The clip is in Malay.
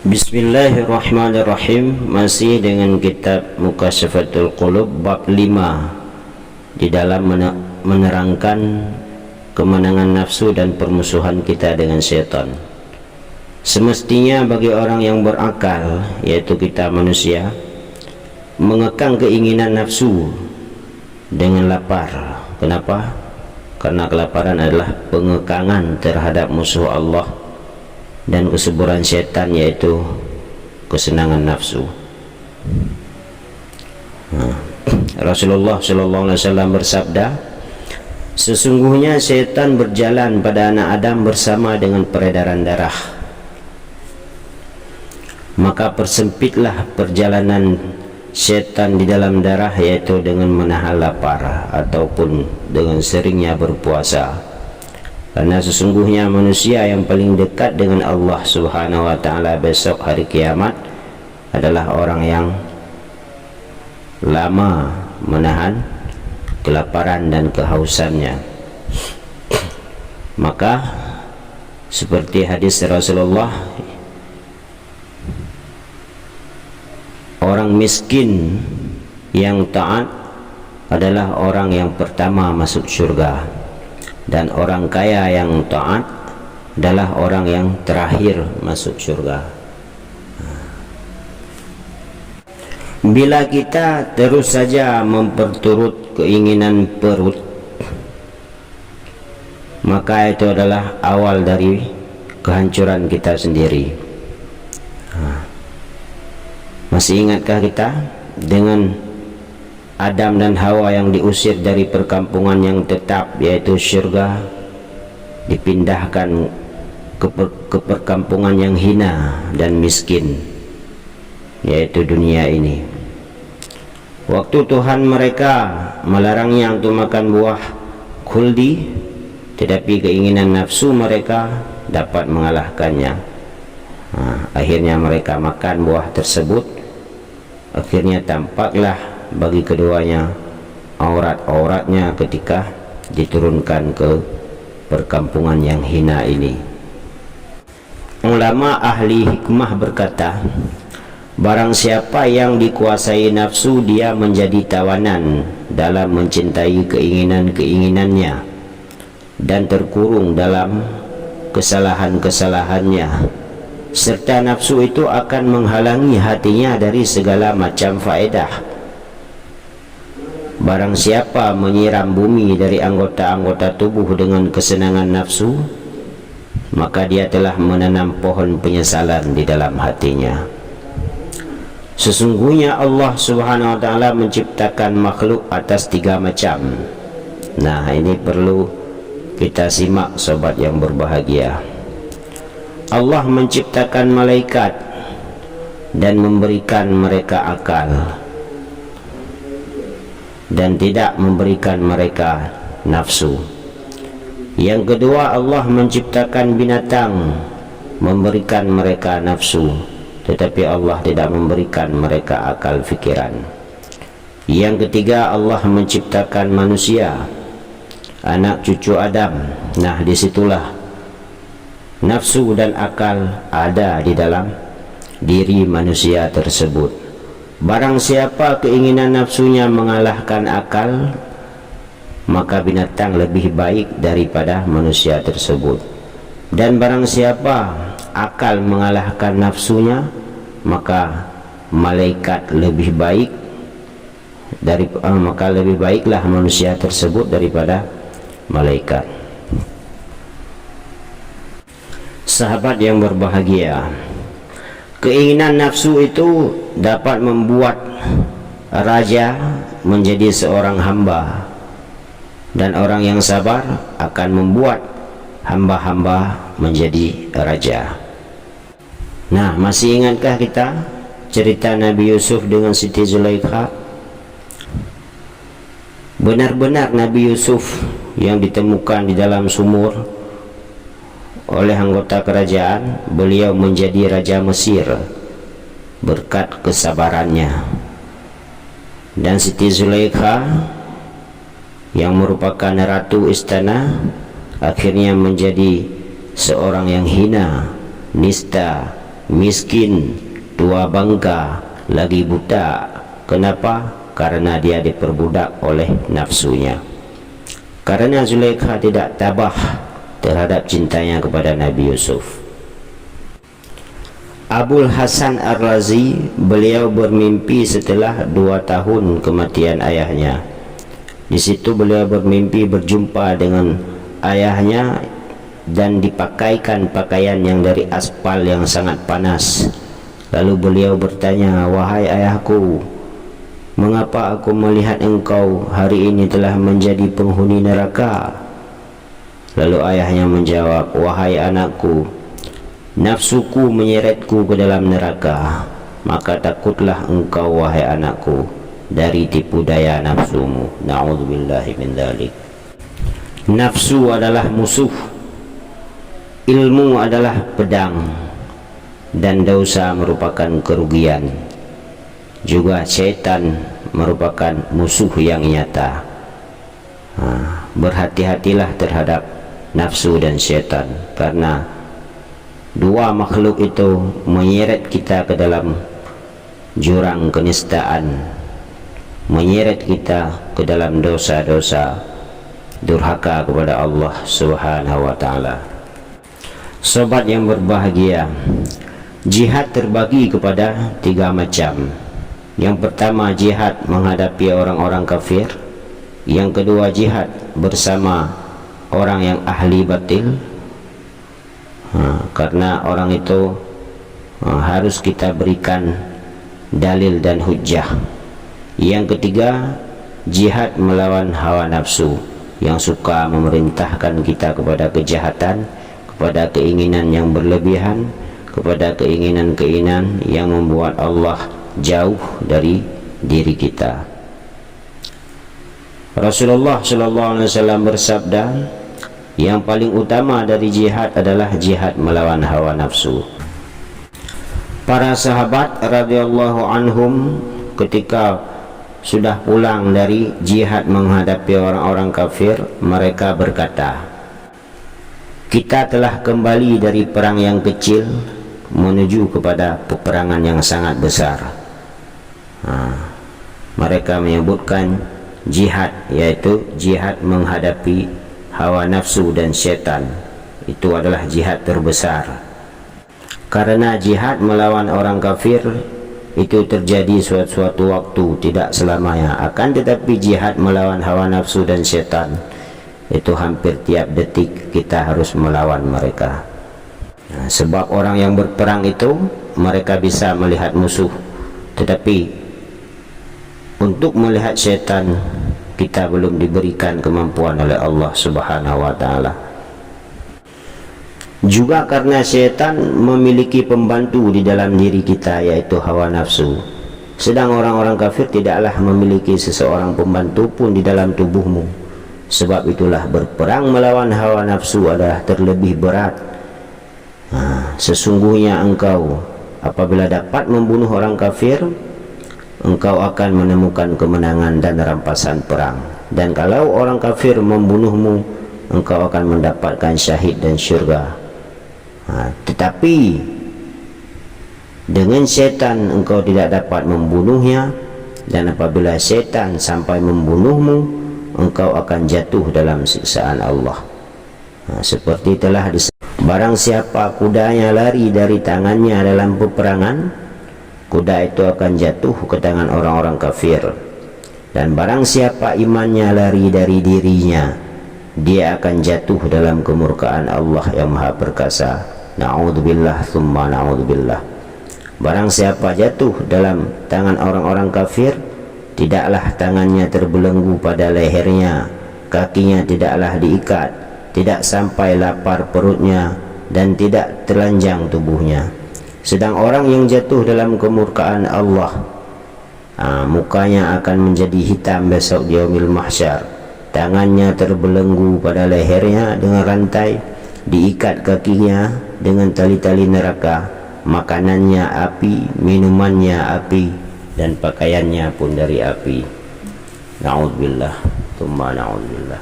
Bismillahirrahmanirrahim. Masih dengan kitab Mukasyafatul Qulub bab 5 di dalam menerangkan kemenangan nafsu dan permusuhan kita dengan syaitan. Semestinya bagi orang yang berakal, yaitu kita manusia, mengekang keinginan nafsu dengan lapar. Kenapa? Karena kelaparan adalah pengekangan terhadap musuh Allah dan kesuburan syaitan, yaitu kesenangan nafsu. Rasulullah SAW bersabda, sesungguhnya syaitan berjalan pada anak Adam bersama dengan peredaran darah. Maka persempitlah perjalanan syaitan di dalam darah, yaitu dengan menahan lapar ataupun dengan seringnya berpuasa. Karena sesungguhnya manusia yang paling dekat dengan Allah Subhanahu wa ta'ala besok hari kiamat adalah orang yang lama menahan kelaparan dan kehausannya. Maka seperti hadis Rasulullah, orang miskin yang taat adalah orang yang pertama masuk surga, dan orang kaya yang taat adalah orang yang terakhir masuk surga. Bila kita terus saja memperturut keinginan perut, maka itu adalah awal dari kehancuran kita sendiri. Masih ingatkah kita dengan Adam dan Hawa yang diusir dari perkampungan yang tetap, yaitu syurga, dipindahkan ke perkampungan yang hina dan miskin, yaitu dunia ini. Waktu Tuhan mereka melarangnya untuk makan buah khuldi, tetapi keinginan nafsu mereka dapat mengalahkannya. Akhirnya mereka makan buah tersebut. Akhirnya tampaklah bagi keduanya aurat-auratnya ketika diturunkan ke perkampungan yang hina ini. Ulama ahli hikmah berkata, barang siapa yang dikuasai nafsu, dia menjadi tawanan dalam mencintai keinginan-keinginannya dan terkurung dalam kesalahan-kesalahannya, serta nafsu itu akan menghalangi hatinya dari segala macam faedah. Barang siapa menyiram bumi dari anggota-anggota tubuh dengan kesenangan nafsu, maka dia telah menanam pohon penyesalan di dalam hatinya. Sesungguhnya Allah Subhanahu wa ta'ala menciptakan makhluk atas 3 macam. Nah, ini perlu kita simak, sobat yang berbahagia. Allah menciptakan malaikat dan memberikan mereka akal, dan tidak memberikan mereka nafsu. Yang kedua, Allah menciptakan binatang, memberikan mereka nafsu, tetapi Allah tidak memberikan mereka akal fikiran. Yang ketiga, Allah menciptakan manusia, anak cucu Adam. Nah, disitulah nafsu dan akal ada di dalam diri manusia tersebut. Barang siapa keinginan nafsunya mengalahkan akal, maka binatang lebih baik daripada manusia tersebut. Dan barang siapa akal mengalahkan nafsunya, maka malaikat lebih baik maka lebih baiklah manusia tersebut daripada malaikat. Sahabat yang berbahagia, keinginan nafsu itu dapat membuat raja menjadi seorang hamba, dan orang yang sabar akan membuat hamba-hamba menjadi raja. Nah, masih ingatkah kita cerita Nabi Yusuf dengan Siti Zulaikha? Benar-benar Nabi Yusuf yang ditemukan di dalam sumur oleh anggota kerajaan, beliau menjadi raja Mesir berkat kesabarannya. Dan Siti Zulaikha yang merupakan ratu istana akhirnya menjadi seorang yang hina, nista, miskin, tua bangka, lagi buta. Kenapa? Karena dia diperbudak oleh nafsunya. Karena Zulaikha tidak tabah terhadap cintanya kepada Nabi Yusuf. Abul Hasan Ar-Razi, beliau bermimpi setelah 2 tahun kematian ayahnya. Di situ beliau bermimpi berjumpa dengan ayahnya dan dipakaikan pakaian yang dari aspal yang sangat panas. Lalu beliau bertanya, "Wahai ayahku, mengapa aku melihat engkau hari ini telah menjadi penghuni neraka?" Lalu ayahnya menjawab, "Wahai anakku, nafsuku menyeretku ke dalam neraka, maka takutlah engkau wahai anakku dari tipu daya nafsumu." Na'udzubillahi min dzalik. Nafsu adalah musuh, ilmu adalah pedang, dan dosa merupakan kerugian. Juga syaitan merupakan musuh yang nyata. Berhati-hatilah terhadap nafsu dan syaitan, karena dua makhluk itu menyeret kita ke dalam jurang kenistaan, menyeret kita ke dalam dosa-dosa durhaka kepada Allah Subhanahu wa ta'ala. Sobat yang berbahagia, jihad terbagi kepada 3 macam. Yang pertama, jihad menghadapi orang-orang kafir. Yang kedua, jihad bersama orang yang ahli batil, karena orang itu harus kita berikan dalil dan hujjah. Yang ketiga, jihad melawan hawa nafsu yang suka memerintahkan kita kepada kejahatan, kepada keinginan yang berlebihan, kepada keinginan-keinginan yang membuat Allah jauh dari diri kita. Rasulullah SAW bersabda, yang paling utama dari jihad adalah jihad melawan hawa nafsu. Para sahabat radhiyallahu anhum ketika sudah pulang dari jihad menghadapi orang-orang kafir, mereka berkata, "Kita telah kembali dari perang yang kecil menuju kepada peperangan yang sangat besar." Mereka menyebutkan jihad, yaitu jihad menghadapi hawa nafsu dan syaitan. Itu adalah jihad terbesar, karena jihad melawan orang kafir itu terjadi suatu waktu, tidak selamanya. Akan tetapi jihad melawan hawa nafsu dan syaitan itu hampir tiap detik kita harus melawan mereka. Sebab orang yang berperang itu mereka bisa melihat musuh, tetapi untuk melihat syaitan kita belum diberikan kemampuan oleh Allah Subhanahu wa ta'ala. Juga karena syaitan memiliki pembantu di dalam diri kita, yaitu hawa nafsu. Sedang orang-orang kafir tidaklah memiliki seseorang pembantu pun di dalam tubuhmu. Sebab itulah berperang melawan hawa nafsu adalah terlebih berat. Sesungguhnya engkau apabila dapat membunuh orang kafir, engkau akan menemukan kemenangan dan rampasan perang. Dan kalau orang kafir membunuhmu, engkau akan mendapatkan syahid dan syurga. Tetapi dengan syaitan engkau tidak dapat membunuhnya, dan apabila syaitan sampai membunuhmu, engkau akan jatuh dalam siksaan Allah. Seperti telah disebut, barang siapa kudanya lari dari tangannya dalam peperangan, kuda itu akan jatuh ke tangan orang-orang kafir. Dan barang siapa imannya lari dari dirinya, dia akan jatuh dalam kemurkaan Allah yang Maha Perkasa. Na'udzubillah thumma na'udzubillah. Barang siapa jatuh dalam tangan orang-orang kafir, tidaklah tangannya terbelenggu pada lehernya, kakinya tidaklah diikat, tidak sampai lapar perutnya, dan tidak telanjang tubuhnya. Sedang orang yang jatuh dalam kemurkaan Allah, mukanya akan menjadi hitam besok di yaumil mahsyar. Tangannya terbelenggu pada lehernya dengan rantai, diikat kakinya dengan tali-tali neraka, makanannya api, minumannya api, dan pakaiannya pun dari api. Na'udzubillah, tsumma na'udzubillah.